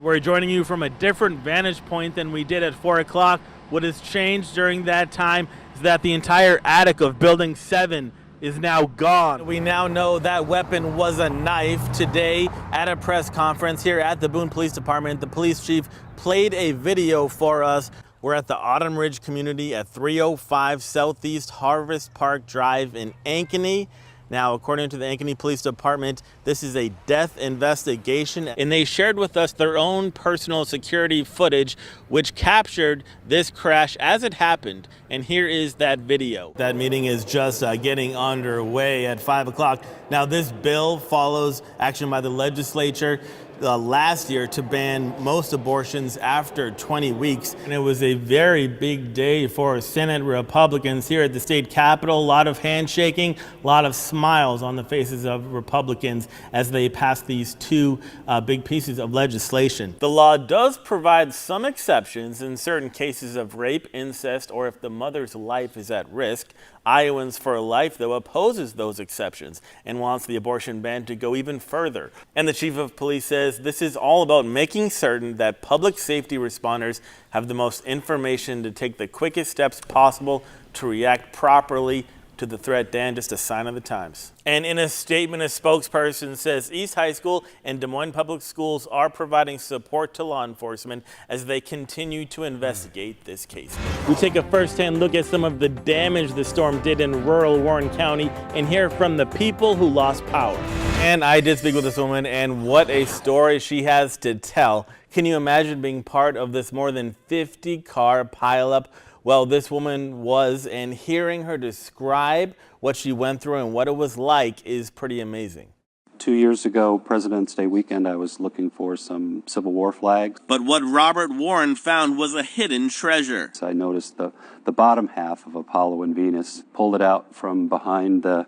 We're joining you from a different vantage point than we did at 4 o'clock. What has changed during that time is that the entire attic of Building 7 is now gone. We now know that weapon was a knife. Today, at a press conference here at the Boone Police Department, the police chief played a video for us. We're at the Autumn Ridge community at 305 Southeast Harvest Park Drive in Ankeny. Now, according to the Ankeny Police Department, this is a death investigation, and they shared with us their own personal security footage, which captured this crash as it happened. And here is that video. That meeting is just getting underway at 5 o'clock. Now, this bill follows action by the legislature last year to ban most abortions after 20 weeks. And it was a very big day for Senate Republicans here at the state capitol. A lot of handshaking, a lot of smiles on the faces of Republicans as they passed these two big pieces of legislation. The law does provide some exceptions in certain cases of rape, incest, or if the mother's life is at risk. Iowans for Life, though, opposes those exceptions and wants the abortion ban to go even further. And the chief of police says this is all about making certain that public safety responders have the most information to take the quickest steps possible to react properly to the threat. Dan, just a sign of the times. And in a statement, a spokesperson says East High School and Des Moines Public Schools are providing support to law enforcement as they continue to investigate this case. We take a first-hand look at some of the damage the storm did in rural Warren County and hear from the people who lost power. And I did speak with this woman, and what a story she has to tell. Can you imagine being part of this more than 50-car pileup? Well, this woman was, and hearing her describe what she went through and what it was like is pretty amazing. 2 years ago, President's Day weekend, I was looking for some Civil War flags. But what Robert Warren found was a hidden treasure. So I noticed the bottom half of Apollo and Venus, pulled it out from behind the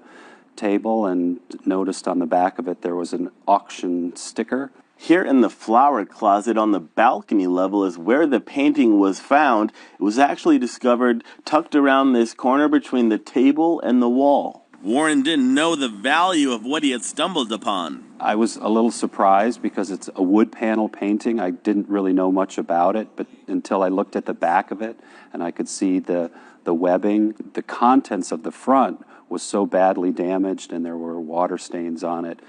table and noticed on the back of it there was an auction sticker. Here in the flower closet on the balcony level is where the painting was found. It was actually discovered tucked around this corner between the table and the wall. Warren didn't know the value of what he had stumbled upon. I was a little surprised because it's a wood panel painting. I didn't really know much about it, but until I looked at the back of it and I could see the webbing. The contents of the front was so badly damaged and there were water stains on it.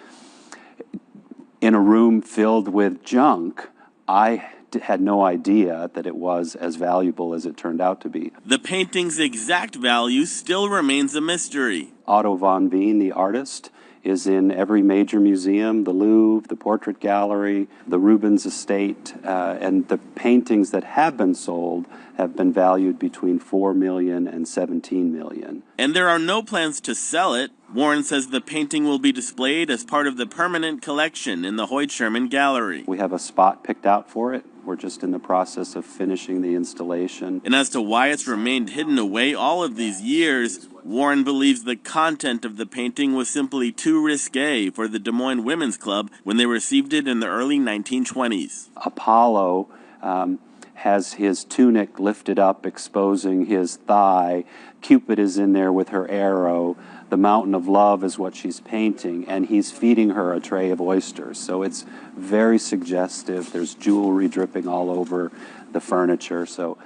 In a room filled with junk, I had no idea that it was as valuable as it turned out to be. The painting's exact value still remains a mystery. Otto von Wien, the artist, is in every major museum, the Louvre, the Portrait Gallery, the Rubens Estate, and the paintings that have been sold have been valued between $4 million and $17 million. And there are no plans to sell it. Warren says the painting will be displayed as part of the permanent collection in the Hoyt Sherman Gallery. We have a spot picked out for it. We're just in the process of finishing the installation. And as to why it's remained hidden away all of these years, Warren believes the content of the painting was simply too risque for the Des Moines Women's Club when they received it in the early 1920s. Apollo has his tunic lifted up, exposing his thigh. Cupid is in there with her arrow. The Mountain of Love is what she's painting, and he's feeding her a tray of oysters. So it's very suggestive. There's jewelry dripping all over the furniture. So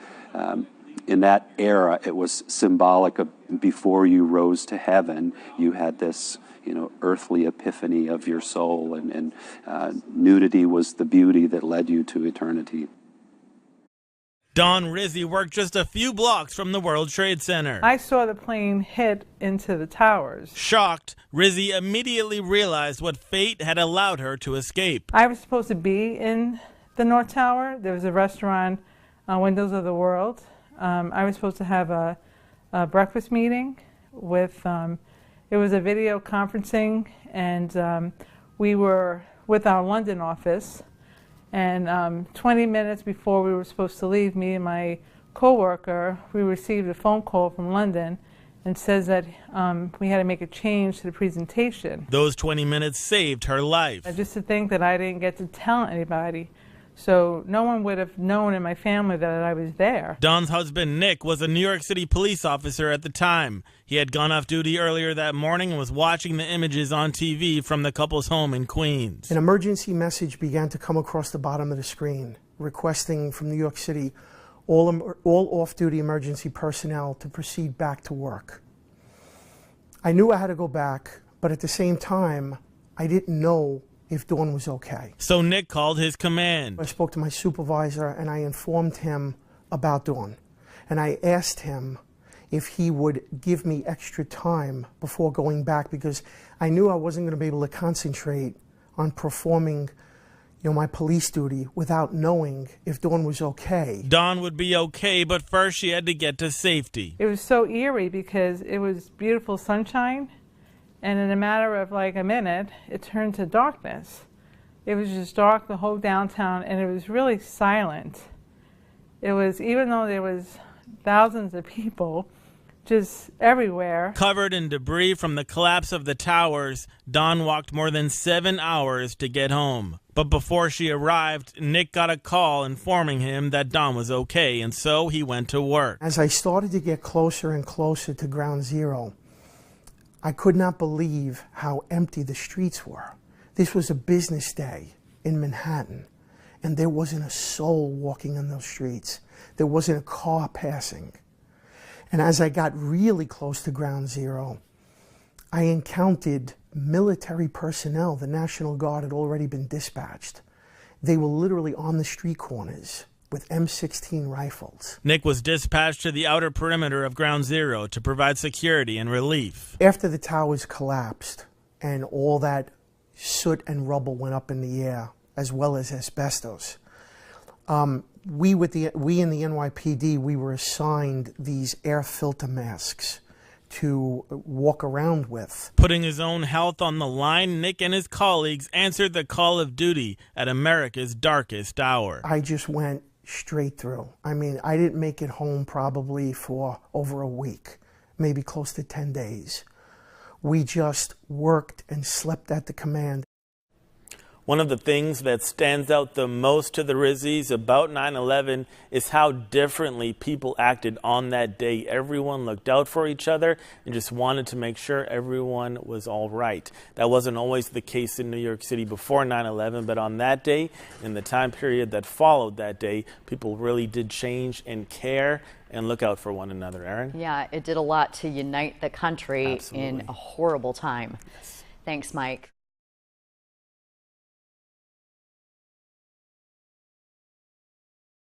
in that era, it was symbolic of before you rose to heaven, you had this, earthly epiphany of your soul, and nudity was the beauty that led you to eternity. Dawn Rizzi worked just a few blocks from the World Trade Center. I saw the plane hit into the towers. Shocked, Rizzi immediately realized what fate had allowed her to escape. I was supposed to be in the North Tower. There was a restaurant, Windows of the World. I was supposed to have a breakfast meeting with, it was a video conferencing, and we were with our London office. And 20 minutes before we were supposed to leave, me and my coworker, we received a phone call from London and says that we had to make a change to the presentation. Those 20 minutes saved her life. Just to think that I didn't get to tell anybody. So no one would have known in my family that I was there. Dawn's husband, Nick, was a New York City police officer at the time. He had gone off duty earlier that morning and was watching the images on TV from the couple's home in Queens. An emergency message began to come across the bottom of the screen, requesting from New York City all off-duty emergency personnel to proceed back to work. I knew I had to go back, but at the same time, I didn't know if Dawn was okay. So Nick called his command. I spoke to my supervisor and I informed him about Dawn. And I asked him if he would give me extra time before going back, because I knew I wasn't going to be able to concentrate on performing my police duty without knowing if Dawn was okay. Dawn would be okay, but first she had to get to safety. It was so eerie because it was beautiful sunshine, and in a matter of like a minute, it turned to darkness. It was just dark, the whole downtown, and it was really silent. It was, even though there was thousands of people just everywhere. Covered in debris from the collapse of the towers, Dawn walked more than 7 hours to get home. But before she arrived, Nick got a call informing him that Dawn was okay, and so he went to work. As I started to get closer and closer to Ground Zero, I could not believe how empty the streets were. This was a business day in Manhattan, and there wasn't a soul walking on those streets. There wasn't a car passing. And as I got really close to Ground Zero, I encountered military personnel. The National Guard had already been dispatched. They were literally on the street corners with M16 rifles. Nick was dispatched to the outer perimeter of Ground Zero to provide security and relief. After the towers collapsed and all that soot and rubble went up in the air, as well as asbestos, we in the NYPD, we were assigned these air filter masks to walk around with. Putting his own health on the line, Nick and his colleagues answered the call of duty at America's darkest hour. I just went straight through. I mean, I didn't make it home probably for over a week, maybe close to 10 days. We just worked and slept at the command. One of the things that stands out the most to the Rizzies about 9/11 is how differently people acted on that day. Everyone looked out for each other and just wanted to make sure everyone was all right. That wasn't always the case in New York City before 9/11, but on that day, in the time period that followed that day, people really did change and care and look out for one another. Erin? Yeah, it did a lot to unite the country Absolutely. in a horrible time. Yes. Thanks, Mike.